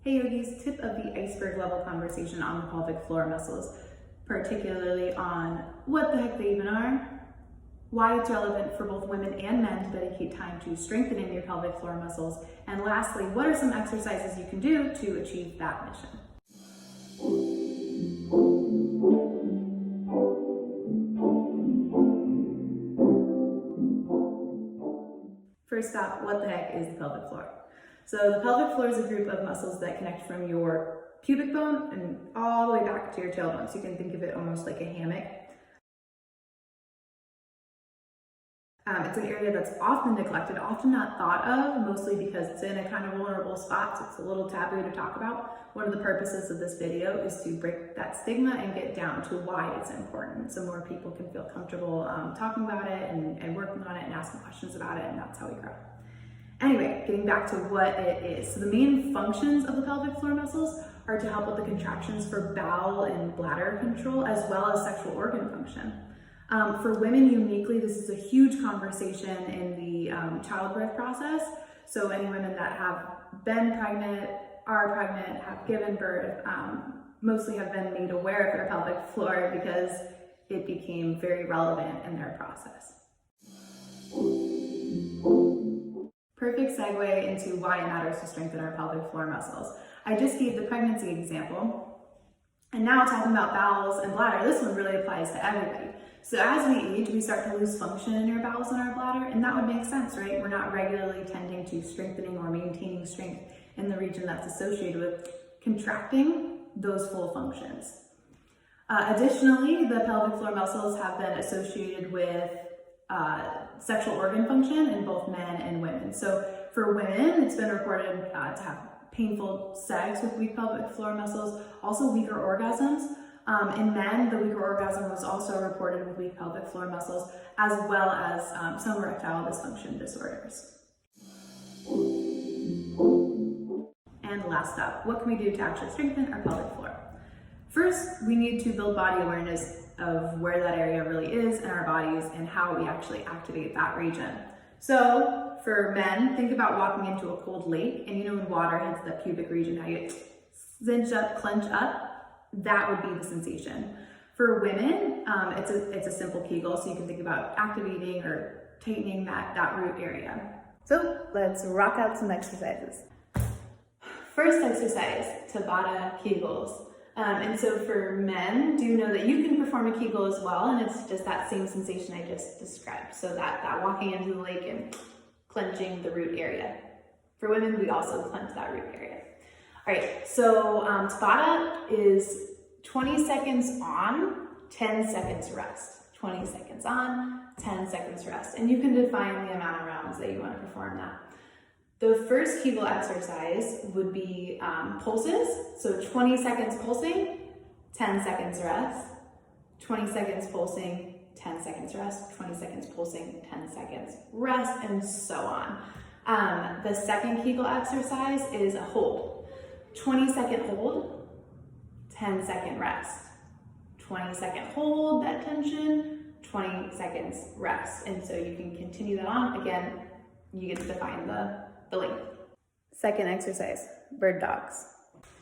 Hey yogis, tip of the iceberg level conversation on the pelvic floor muscles, particularly on what the heck they even are, why it's relevant for both women and men to dedicate time to strengthening your pelvic floor muscles, and lastly, what are some exercises you can do to achieve that mission? First stop, what the heck is the pelvic floor? So the pelvic floor is a group of muscles that connect from your pubic bone and all the way back to your tailbone. So you can think of it almost like a hammock. It's an area that's often neglected, often not thought of, mostly because it's in a kind of vulnerable spot, so it's a little taboo to talk about. One of the purposes of this video is to break that stigma and get down to why it's important, so more people can feel comfortable talking about it and working on it and asking questions about it, and that's how we grow. Anyway, getting back to what it is. So the main functions of the pelvic floor muscles are to help with the contractions for bowel and bladder control, as well as sexual organ function. For women uniquely, this is a huge conversation in the childbirth process. So any women that have been pregnant, are pregnant, have given birth, mostly have been made aware of their pelvic floor because it became very relevant in their process. Perfect segue into why it matters to strengthen our pelvic floor muscles. I just gave the pregnancy example, and now talking about bowels and bladder, this one really applies to everybody. So as we age, we start to lose function in our bowels and our bladder, and that would make sense, right? We're not regularly tending to strengthening or maintaining strength in the region that's associated with contracting those full functions. Additionally, the pelvic floor muscles have been associated with sexual organ function in both men and women. So for women, it's been reported to have painful sex with weak pelvic floor muscles, also weaker orgasms. In men, the weaker orgasm was also reported with weak pelvic floor muscles, as well as some erectile dysfunction disorders. And last up, what can we do to actually strengthen our pelvic floor? First, we need to build body awareness of where that area really is in our bodies and how we actually activate that region. So for men, think about walking into a cold lake, and you know when water hits the pubic region, how you cinch up, clench up, that would be the sensation. For women, it's a simple Kegel, so you can think about activating or tightening that root area. So let's rock out some exercises. First exercise, Tabata Kegels. And so for men, do know that you can perform a Kegel as well, and it's just that same sensation I just described. So that walking into the lake and clenching the root area. For women, we also clench that root area. All right, so Tabata is 20 seconds on, 10 seconds rest. 20 seconds on, 10 seconds rest. And you can define the amount of rounds that you want to perform that. The first Kegel exercise would be pulses. So 20 seconds pulsing, 10 seconds rest. 20 seconds pulsing, 10 seconds rest. 20 seconds pulsing, 10 seconds rest, and so on. The second Kegel exercise is a hold. 20-second hold, 10-second rest. 20-second hold, that tension, 20 seconds rest. And so you can continue that on. Again, you get to define the length. Second exercise, bird dogs.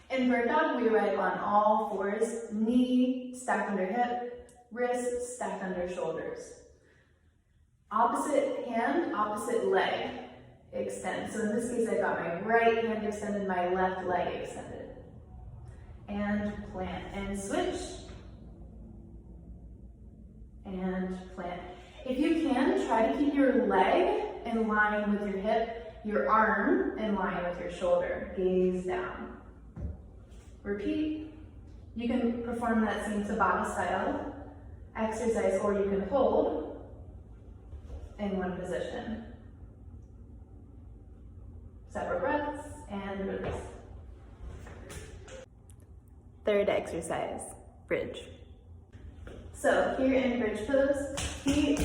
In bird dog, we ride on all fours, knee stacked under hip, wrist stacked under shoulders. Opposite hand, opposite leg extend. So in this case, I've got my right hand extended, my left leg extended. And plant and switch. And plant. If you can, try to keep your leg in line with your hip, your arm in line with your shoulder. Gaze down. Repeat. You can perform that same Tabata style exercise, or you can hold in one position. Separate breaths and release. Third exercise, bridge. So here in bridge pose, feet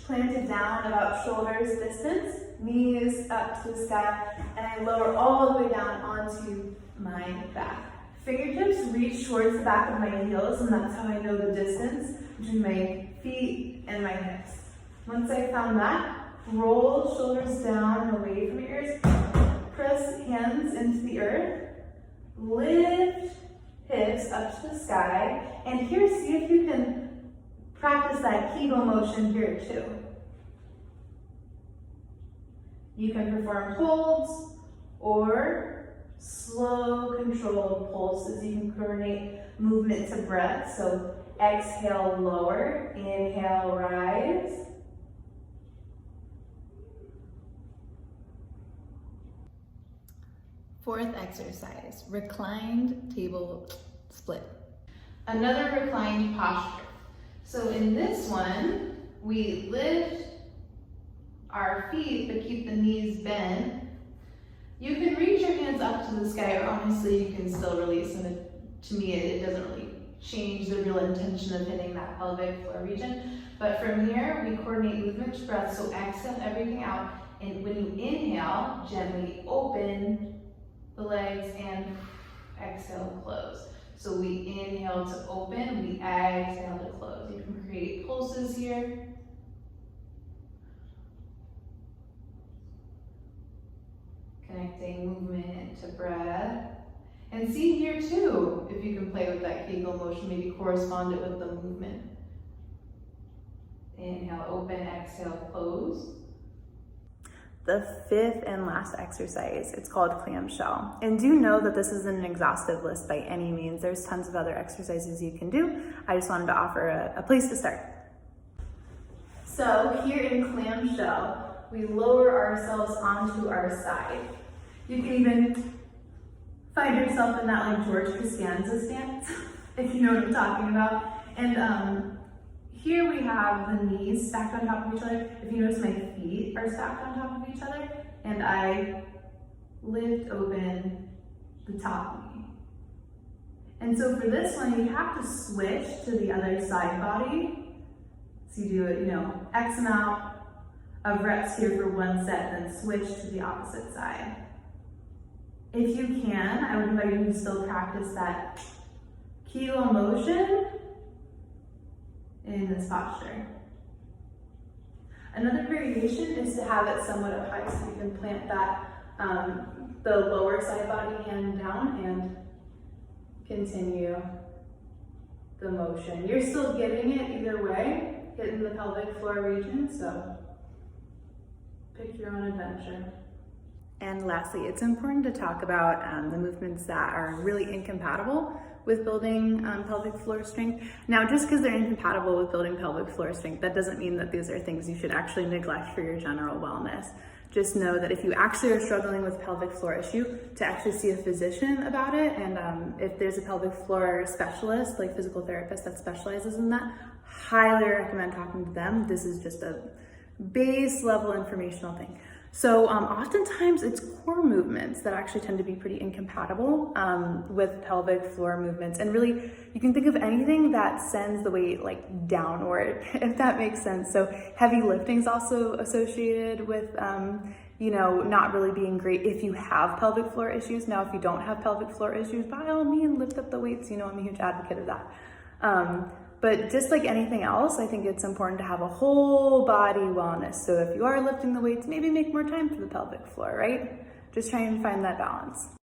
planted down about shoulders distance, knees up to the sky, and I lower all the way down onto my back. Fingertips reach towards the back of my heels, and that's how I know the distance between my feet and my hips. Once I found that, roll shoulders down and away from your ears, press hands into the earth, lift hips up to the sky. And here, see if you can practice that Kegel motion here too. You can perform holds or slow, controlled pulses. You can coordinate movement to breath. So exhale, lower, inhale, rise. Fourth exercise, reclined table split. Another reclined posture. So in this one, we lift our feet, but keep the knees bent. You can reach your hands up to the sky, or honestly, you can still release them. To me, it doesn't really change the real intention of hitting that pelvic floor region. But from here, we coordinate movement to breath. So exhale everything out. And when you inhale, gently open the legs and exhale, close. So we inhale to open, we exhale to close. You can create pulses here. Connecting movement to breath. And see here too, if you can play with that Kegel motion, maybe correspond it with the movement. Inhale, open, exhale, close. The fifth and last exercise, it's called clamshell. And do know that this isn't an exhaustive list by any means. There's tons of other exercises you can do. I just wanted to offer a place to start. So here in clamshell, we lower ourselves onto our side. You can even find yourself in that like George Costanza stance, if you know what I'm talking about. And here we have the knees stacked on top of each other. If you notice, my feet are stacked on top of each other, and I lift open the top knee. And so for this one, you have to switch to the other side body. So you do it, X amount of reps here for one set, then switch to the opposite side. If you can, I would invite you to still practice that Kegel motion in this posture. Another variation is to have it somewhat up high, so you can plant that the lower side body hand down and continue the motion. You're still getting it either way, hitting the pelvic floor region, so pick your own adventure. And lastly, it's important to talk about the movements that are really incompatible with building pelvic floor strength. Now, just because they're incompatible with building pelvic floor strength, that doesn't mean that these are things you should actually neglect for your general wellness. Just know that if you actually are struggling with pelvic floor issue, to actually see a physician about it, and if there's a pelvic floor specialist, like physical therapist that specializes in that, highly recommend talking to them. This is just a base level informational thing. So oftentimes it's core movements that actually tend to be pretty incompatible with pelvic floor movements. And really, you can think of anything that sends the weight like downward, if that makes sense. So heavy lifting is also associated with, not really being great if you have pelvic floor issues. Now, if you don't have pelvic floor issues, by all means, lift up the weights. I'm a huge advocate of that. But just like anything else, I think it's important to have a whole body wellness. So if you are lifting the weights, maybe make more time for the pelvic floor, right? Just try and find that balance.